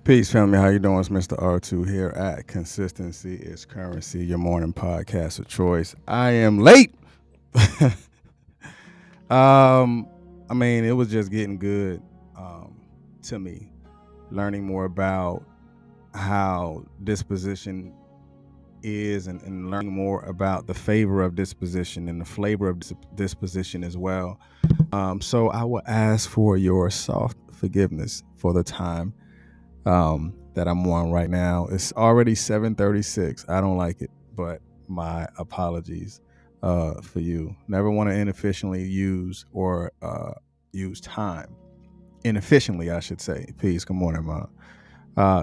Peace, family. How you doing? It's Mr. R2 here at Consistency is Currency, your morning podcast of choice. I am late. um, it was just getting good to me, learning more about how disposition is and learning more about the favor of disposition and the flavor of disposition as well. So I will ask for your soft forgiveness for the time that I'm on right now. It's already 7:36. I don't like it, but my apologies for you. Never want to inefficiently use or use time. Inefficiently, I should say. Peace. Good morning, Mom.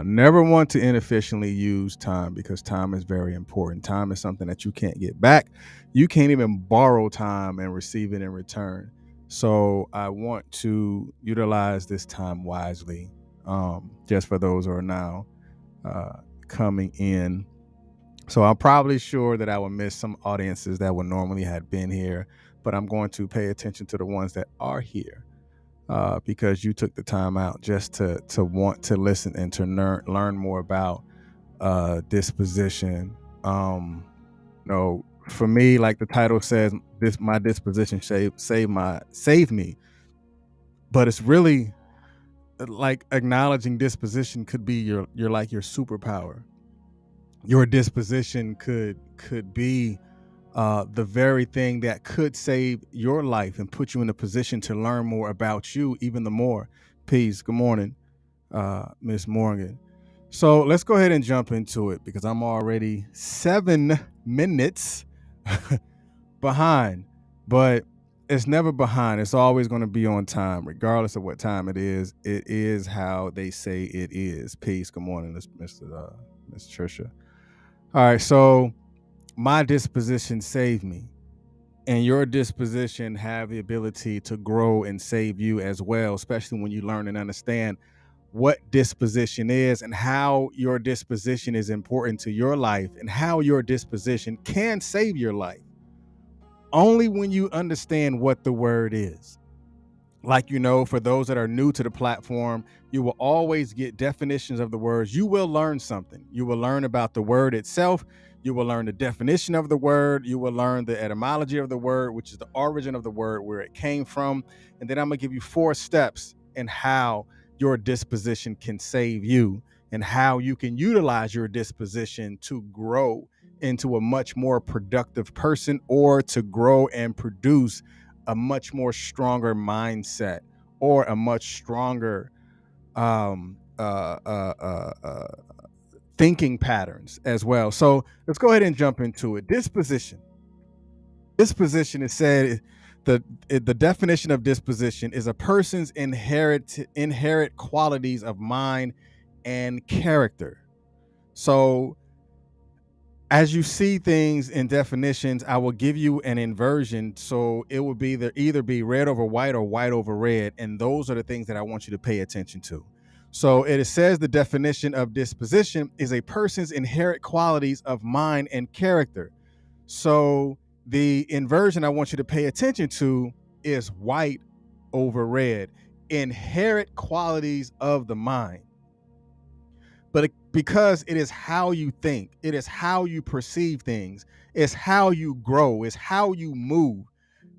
Never want to inefficiently use time because time is very important. Time is something that you can't get back. You can't even borrow time and receive it in return. So I want to utilize this time wisely. Just for those who are now coming in. So I'm probably sure that I will miss some audiences that would normally have been here, but I'm going to pay attention to the ones that are here because you took the time out just to want to listen and to learn more about disposition. For me, like the title says, my disposition saved me, but it's really like acknowledging disposition could be your superpower. Your disposition could be the very thing that could save your life and put you in a position to learn more about you even the more. Peace. Good morning, Miss Morgan. So let's go ahead and jump into it because I'm already 7 minutes behind, but it's never behind. It's always going to be on time, regardless of what time it is. It is how they say it is. Peace. Good morning, Miss Trisha. All right. So my disposition saved me, and your disposition have the ability to grow and save you as well, especially when you learn and understand what disposition is and how your disposition is important to your life and how your disposition can save your life. Only when you understand what the word is. Like, for those that are new to the platform, you will always get definitions of the words. You will learn something. You will learn about the word itself. You will learn the definition of the word. You will learn the etymology of the word, which is the origin of the word, where it came from. And then I'm going to give you 4 steps in how your disposition can save you and how you can utilize your disposition to grow into a much more productive person or to grow and produce a much more stronger mindset or a much stronger thinking patterns as well. So let's go ahead and jump into it. Disposition is said, the definition of disposition is a person's inherent qualities of mind and character. So as you see things in definitions, I will give you an inversion. So it will be either be red over white or white over red. And those are the things that I want you to pay attention to. So it says the definition of disposition is a person's inherent qualities of mind and character. So the inversion I want you to pay attention to is white over red. Inherent qualities of the mind. But because it is how you think, it is how you perceive things, it's how you grow, it's how you move.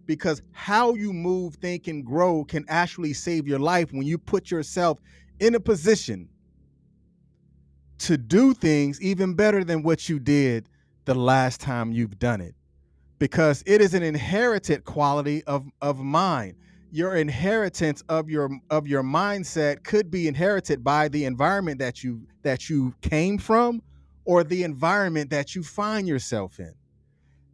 Because how you move, think, and grow can actually save your life when you put yourself in a position to do things even better than what you did the last time you've done it. Because it is an inherited quality of mind. Your inheritance of your mindset could be inherited by the environment that you came from or the environment that you find yourself in.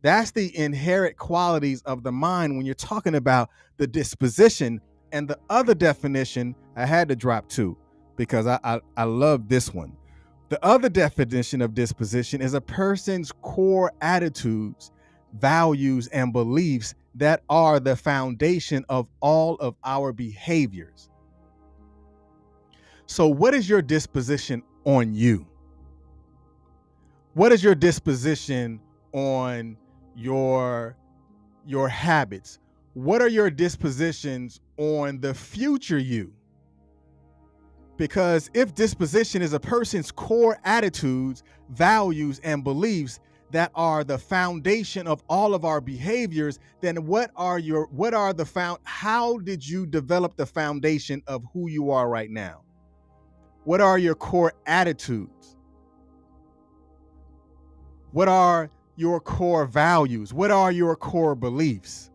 That's the inherent qualities of the mind when you're talking about the disposition. And the other definition, I had to drop 2 because I love this one. The other definition of disposition is a person's core attitudes, values, and beliefs that are the foundation of all of our behaviors. So what is your disposition on you? What is your disposition on your habits? What are your dispositions on the future you? Because if disposition is a person's core attitudes, values, and beliefs that are the foundation of all of our behaviors, then how did you develop the foundation of who you are right now? What are your core attitudes? What are your core values? What are your core beliefs?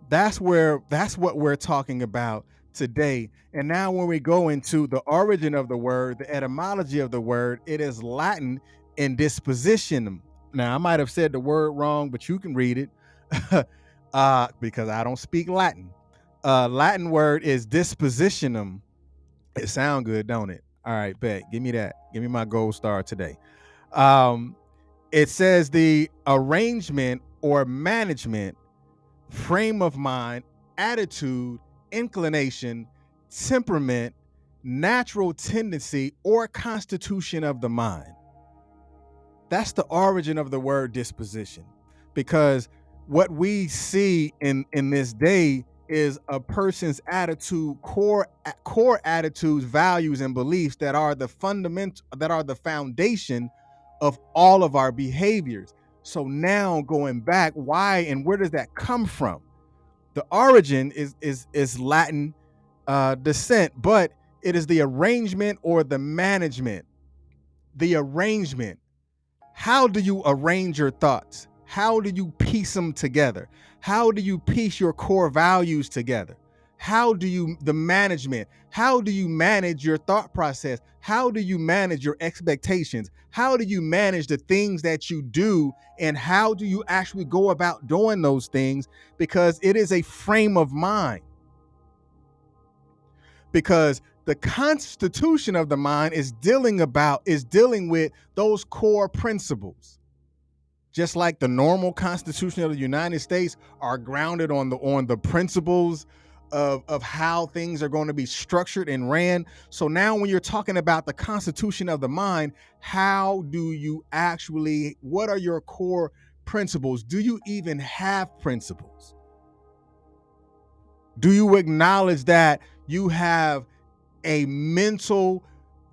That's what we're talking about today. And now when we go into the origin of the word, the etymology of the word, it is Latin in dispositionum. Now I might have said the word wrong, but you can read it because I don't speak Latin. Latin word is dispositionum. It sounds good, don't it? All right, bet. Give me that. Give me my gold star today. It says the arrangement or management, frame of mind, attitude, inclination, temperament, natural tendency, or constitution of the mind. That's the origin of the word disposition, because what we see in this day is a person's attitude, core attitudes, values, and beliefs that are the foundation of all of our behaviors. So now going back, why and where does that come from? The origin is Latin descent, but it is the arrangement or the management. The arrangement. How do you arrange your thoughts? How do you piece them together? How do you piece your core values together? The management? How do you manage your thought process? How do you manage your expectations? How do you manage the things that you do? And how do you actually go about doing those things? Because it is a frame of mind. Because the constitution of the mind is dealing with those core principles. Just like the normal Constitution of the United States are grounded on the principles of how things are going to be structured and ran. So now when you're talking about the constitution of the mind, what are your core principles? Do you even have principles? Do you acknowledge that you have a mental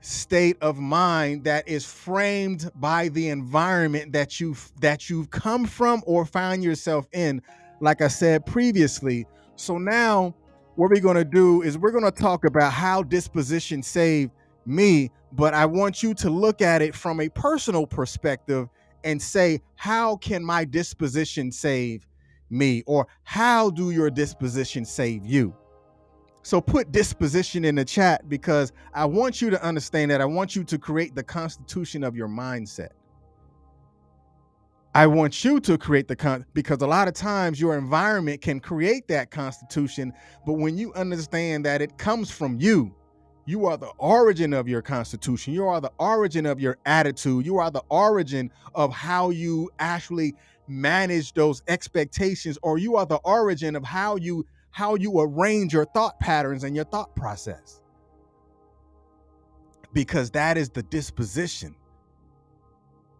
state of mind that is framed by the environment that you've come from or found yourself in, like I said previously? So now what we're going to do is we're going to talk about how disposition saved me, but I want you to look at it from a personal perspective and say, how can my disposition save me? Or how do your disposition save you? So put disposition in the chat, because I want you to understand that I want you to create the constitution of your mindset. I want you to create because a lot of times your environment can create that constitution, but when you understand that it comes from you, you are the origin of your constitution. You are the origin of your attitude. You are the origin of how you actually manage those expectations, or you are the origin of how you arrange your thought patterns and your thought process. Because that is the disposition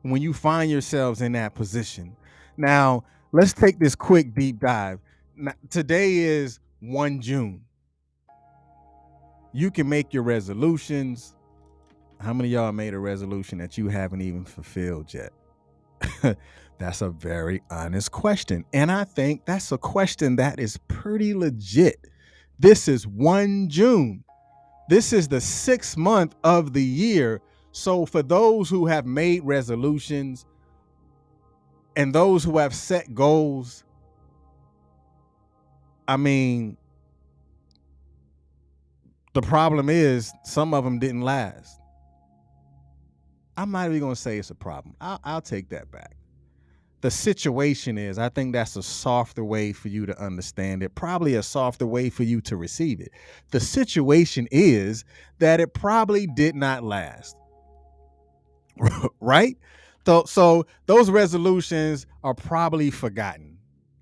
when you find yourselves in that position. Now, let's take this quick deep dive. Now, today is 1 June. You can make your resolutions. How many of y'all made a resolution that you haven't even fulfilled yet? That's a very honest question. And I think that's a question that is pretty legit. This is 1 June. This is the 6th month of the year. So for those who have made resolutions and those who have set goals, I mean, the problem is some of them didn't last. I'm not even going to say it's a problem. I'll take that back. The situation is, I think that's a softer way for you to understand it, probably a softer way for you to receive it. The situation is that it probably did not last, right? So those resolutions are probably forgotten.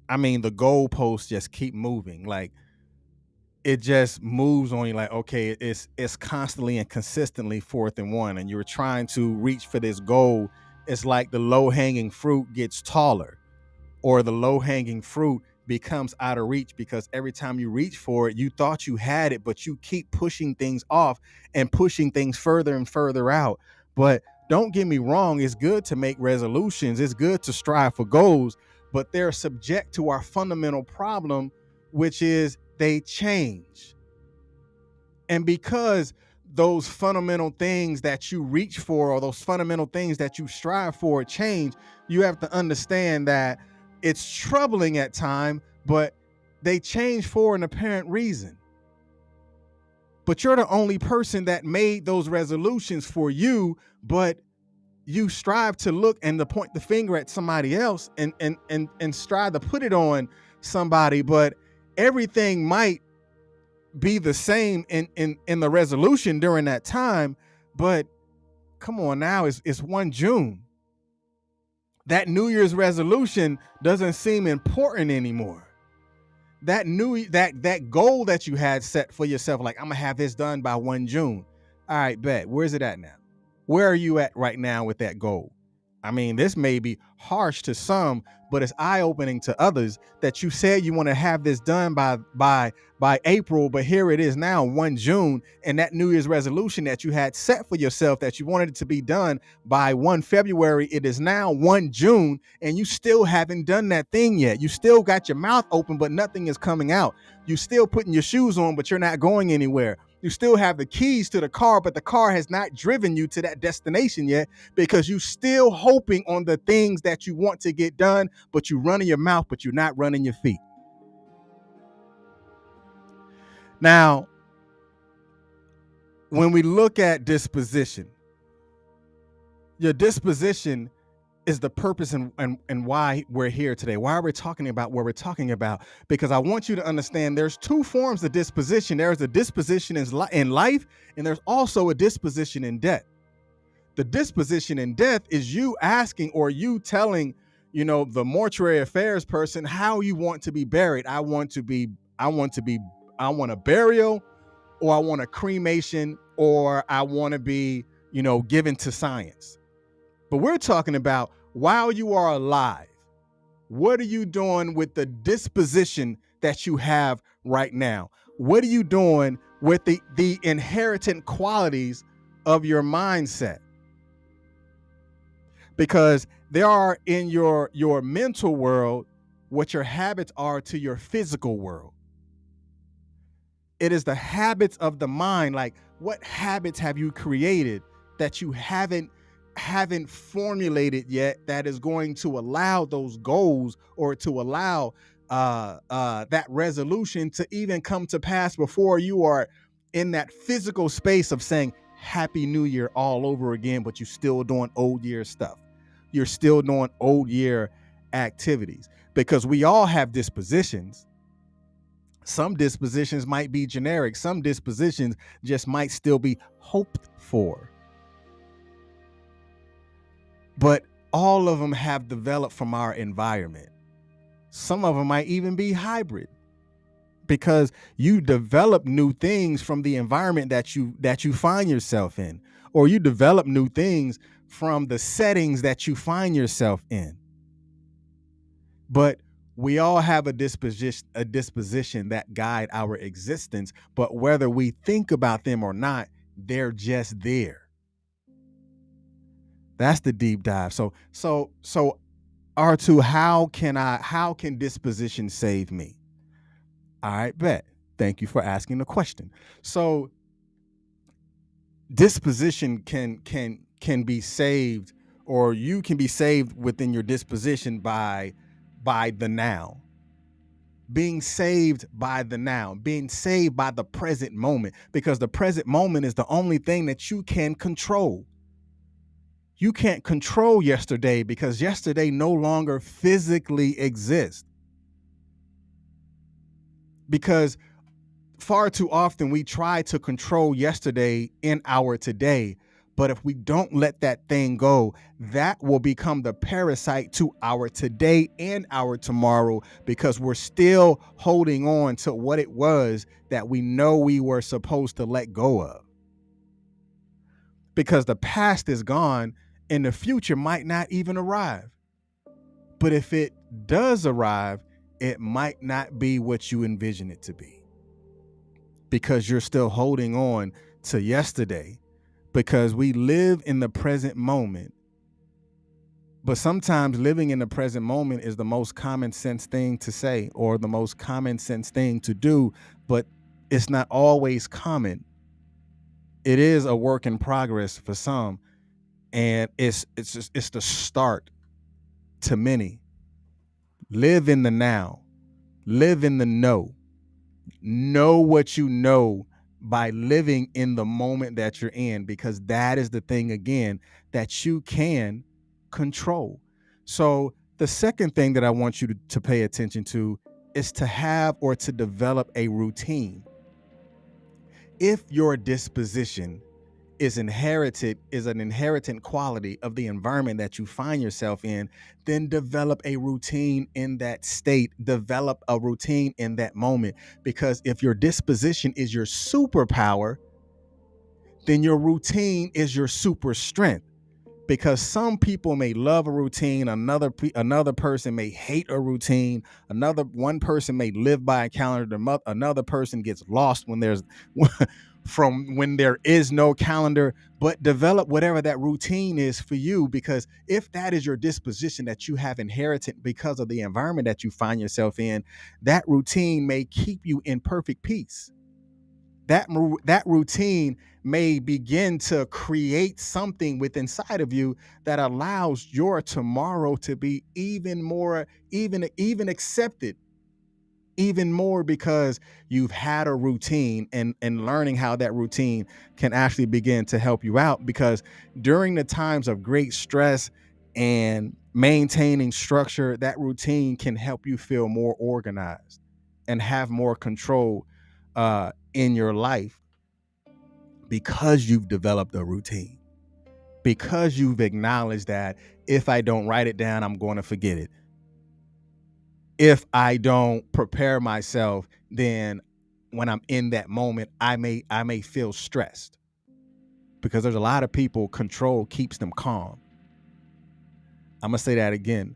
I mean, the goalposts just keep moving. Like, it just moves on you like, okay, it's constantly and consistently 4th and 1, and you're trying to reach for this goal. It's like the low-hanging fruit gets taller, or the low-hanging fruit becomes out of reach, because every time you reach for it, you thought you had it, but you keep pushing things off and pushing things further and further out. But don't get me wrong, it's good to make resolutions, it's good to strive for goals, but they're subject to our fundamental problem, which is they change. And because those fundamental things that you reach for, or those fundamental things that you strive for, change, you have to understand that it's troubling at times, but they change for an apparent reason. But you're the only person that made those resolutions for you, but you strive to look and to point the finger at somebody else and strive to put it on somebody, but everything might be the same in the resolution during that time. But come on now, it's 1 June. That New Year's resolution doesn't seem important anymore. That goal that you had set for yourself, like, I'm gonna have this done by 1 June. All right, bet. Where's it at now? Where are you at right now with that goal? I mean, this may be harsh to some, but it's eye-opening to others that you said you want to have this done by April, but here it is now, 1 June, and that New Year's resolution that you had set for yourself that you wanted it to be done by 1 February, it is now 1 June, and you still haven't done that thing yet. You still got your mouth open, but nothing is coming out. You still putting your shoes on, but you're not going anywhere. You still have the keys to the car, but the car has not driven you to that destination yet, because you still hoping on the things that you want to get done, but you running your mouth, but you're not running your feet. Now, when we look at disposition, your disposition is the purpose and why we're here today. Why are we talking about what we're talking about? Because I want you to understand there's 2 forms of disposition. There's a disposition in life, and there's also a disposition in death. The disposition in death is you asking, or you telling, the mortuary affairs person how you want to be buried. I want a burial, or I want a cremation, or I want to be, given to science. But we're talking about while you are alive, what are you doing with the disposition that you have right now? What are you doing with the inherent qualities of your mindset? Because there are in your mental world what your habits are to your physical world. It is the habits of the mind. Like, what habits have you created that you haven't formulated yet, that is going to allow those goals, or to allow that resolution to even come to pass before you are in that physical space of saying Happy New Year all over again, but you're still doing old year stuff. You're still doing old year activities, because we all have dispositions. Some dispositions might be generic. Some dispositions just might still be hoped for. But all of them have developed from our environment. Some of them might even be hybrid, because you develop new things from the environment that you find yourself in, or you develop new things from the settings that you find yourself in. But we all have a disposition that guide our existence, but whether we think about them or not, they're just there. That's the deep dive. So R2, how can disposition save me? All right, bet. Thank you for asking the question. So disposition can be saved, or you can be saved within your disposition by the now. Being saved by the now, being saved by the present moment, because the present moment is the only thing that you can control. You can't control yesterday, because yesterday no longer physically exists. Because far too often we try to control yesterday in our today, but if we don't let that thing go, that will become the parasite to our today and our tomorrow, because we're still holding on to what it was that we know we were supposed to let go of. Because the past is gone, and the future might not even arrive. But if it does arrive, it might not be what you envision it to be, because you're still holding on to yesterday, because we live in the present moment. But sometimes living in the present moment is the most common sense thing to say, or the most common sense thing to do, but it's not always common. It is a work in progress for some, and it's the start to many. Live in the now. Live in the know what you know by living in the moment that you're in, because that is the thing, again, that you can control. So the second thing that I want you to pay attention to is to have or to develop a routine. If your disposition is an inherited quality of the environment that you find yourself in, then develop a routine in that state, develop a routine in that moment. Because if your disposition is your superpower, then your routine is your super strength. Because some people may love a routine, another person may hate a routine, one person may live by a calendar, another person gets lost when there's from when there is no calendar. But develop whatever that routine is for you, because if that is your disposition that you have inherited because of the environment that you find yourself in, that routine may keep you in perfect peace. That routine may begin to create something within inside of you that allows your tomorrow to be even more, even accepted, even more, because you've had a routine, and learning how that routine can actually begin to help you out. Because during the times of great stress and maintaining structure, that routine can help you feel more organized and have more control in your life, because you've developed a routine, because you've acknowledged that if I don't write it down, I'm going to forget it. If I don't prepare myself, then when I'm in that moment, I may feel stressed, because there's a lot of people, control keeps them calm. I'm going to say that again.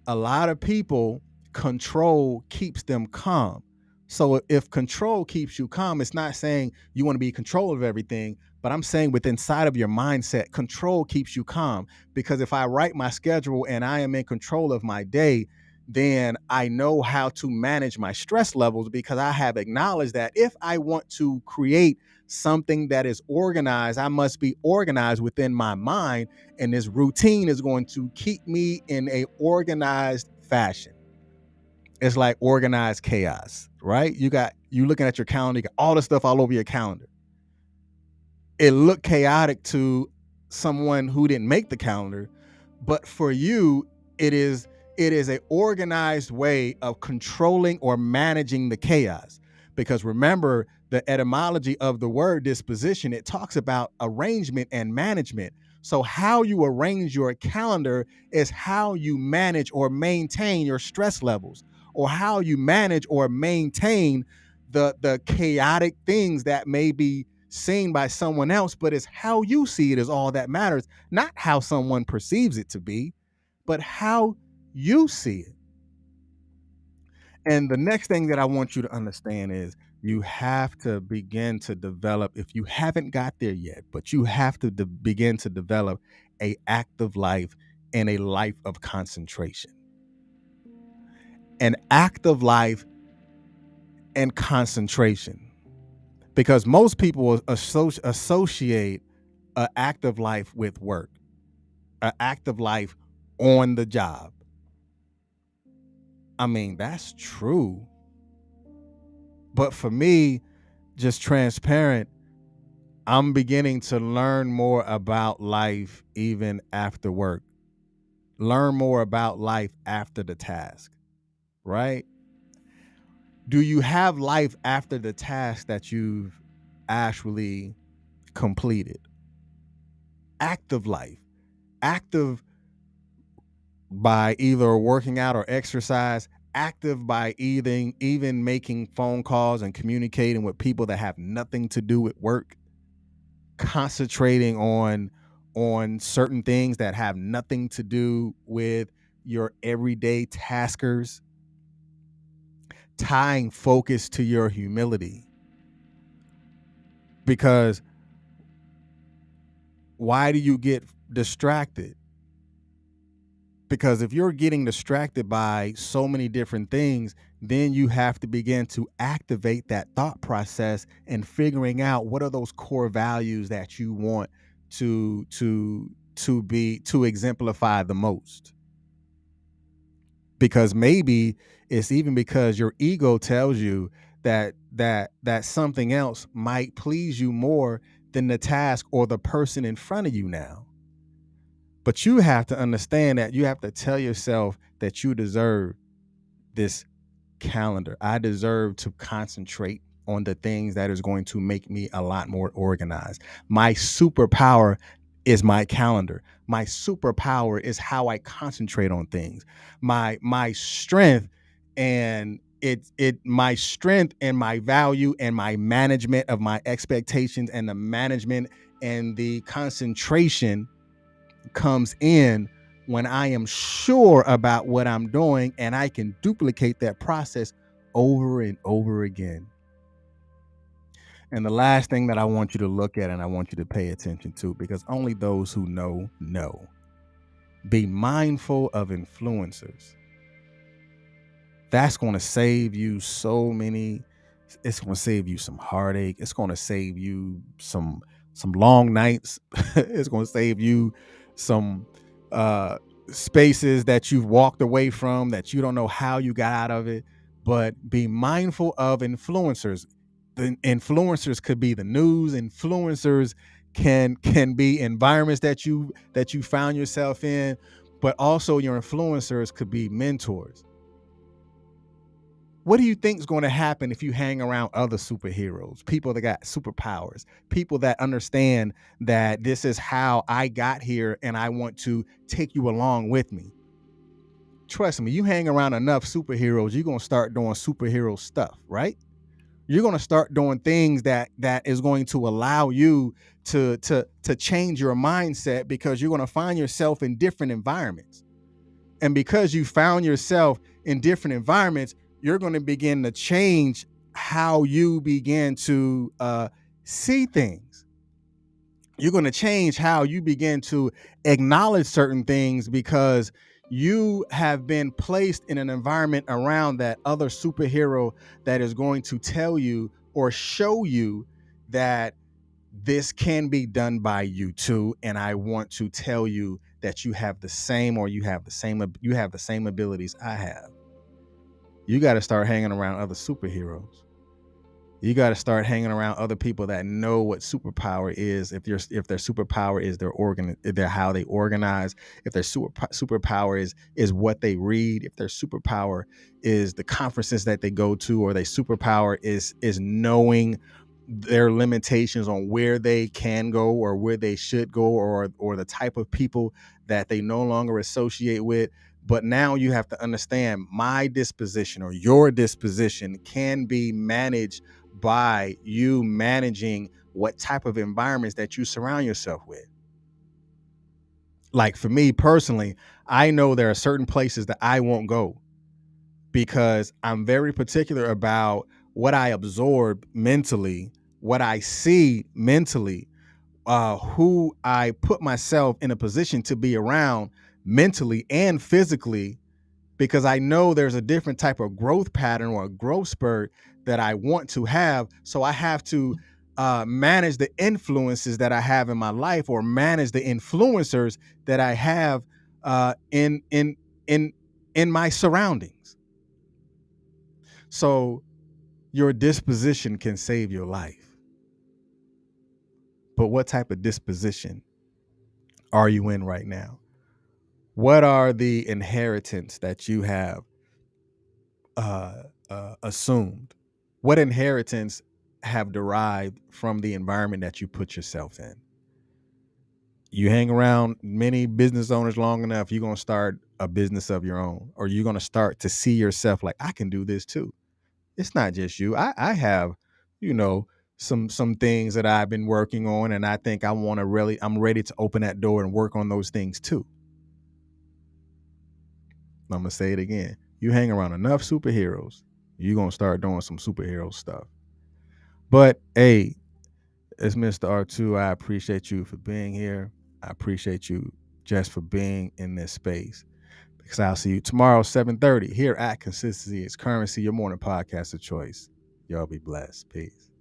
A lot of people, control keeps them calm. So if control keeps you calm, it's not saying you want to be in control of everything, but I'm saying within inside of your mindset, control keeps you calm. Because if I write my schedule and I am in control of my day, then I know how to manage my stress levels, because I have acknowledged that if I want to create something that is organized, I must be organized within my mind. And this routine is going to keep me in a organized fashion. It's like organized chaos, right? You looking at your calendar, you got all the stuff all over your calendar. It looked chaotic to someone who didn't make the calendar, but for you, it is a organized way of controlling or managing the chaos. Because remember, the etymology of the word disposition, it talks about arrangement and management. So how you arrange your calendar is how you manage or maintain your stress levels, or how you manage or maintain the chaotic things that may be seen by someone else, but it's how you see it is all that matters. Not how someone perceives it to be, but how you see it. And the next thing that I want you to understand is you have to begin to develop, if you haven't got there yet, but you have to begin to develop a active life and a life of concentration. An active life and concentration. Because most people will associate an active life with work, an active life on the job. I mean, that's true. But for me, just transparent, I'm beginning to learn more about life even after work. Learn more about life after the task, right? Do you have life after the task that you've actually completed? Active life. Active by either working out or exercise, active by even making phone calls and communicating with people that have nothing to do with work, concentrating on certain things that have nothing to do with your everyday taskers. tying focus to your humility. Because why do you get distracted? Because if you're getting distracted by so many different things, then you have to begin to activate that thought process and figuring out what are those core values that you want to exemplify the most. Because maybe it's even because your ego tells you that something else might please you more than the task or the person in front of you now. But you have to understand that you have to tell yourself that you deserve this calendar. I deserve to concentrate on the things that is going to make me a lot more organized. My superpower is my calendar. My superpower is how I concentrate on things. My strength and my strength and my value and my management of my expectations and the management and the concentration comes in when I am sure about what I'm doing and I can duplicate that process over and over again. And the last thing that I want you to look at and I want you to pay attention to, because only those who know, be mindful of influencers. That's going to save you so many. It's going to save you some heartache. It's going to save you some long nights. It's going to save you some spaces that you've walked away from that you don't know how you got out of it. But be mindful of influencers. The influencers could be the news. Influencers can be environments that you found yourself in, but also your influencers could be mentors. What do you think is going to happen if you hang around other superheroes, people that got superpowers, people that understand that this is how I got here and I want to take you along with me? Trust me, you hang around enough superheroes, you're going to start doing superhero stuff, right? You're going to start doing things that is going to allow you to change your mindset, because you're going to find yourself in different environments. And because you found yourself in different environments, you're going to begin to change how you begin to see things. You're going to change how you begin to acknowledge certain things, because you have been placed in an environment around that other superhero that is going to tell you or show you that this can be done by you too. And I want to tell you that you have the same abilities I have. You got to start hanging around other superheroes. You got to start hanging around other people that know what superpower is. If their superpower is their how they organize. If their superpower is what they read. If their superpower is the conferences that they go to, or their superpower is knowing their limitations on where they can go or where they should go, or the type of people that they no longer associate with. But now you have to understand, my disposition or your disposition can be managed by you managing what type of environments that you surround yourself with. Like for me personally, I know there are certain places that I won't go, because I'm very particular about what I absorb mentally, what I see mentally, who I put myself in a position to be around mentally and physically, because I know there's a different type of growth pattern or a growth spurt that I want to have. So I have to manage the influences that I have in my life, or manage the influencers that I have in my surroundings. So your disposition can save your life. But what type of disposition are you in right now? What are the inheritance that you have assumed? What inheritance have derived from the environment that you put yourself in? You hang around many business owners long enough, you're going to start a business of your own, or you're going to start to see yourself like, I can do this too. It's not just you. I have, some things that I've been working on, and I think I'm ready to open that door and work on those things too. I'm going to say it again. You hang around enough superheroes, you're gonna start doing some superhero stuff. But hey, it's Mr. R2. I appreciate you for being here. I appreciate you just for being in this space. Because I'll see you tomorrow, 7:30, here at Consistency is Currency, your morning podcast of choice. Y'all be blessed. Peace.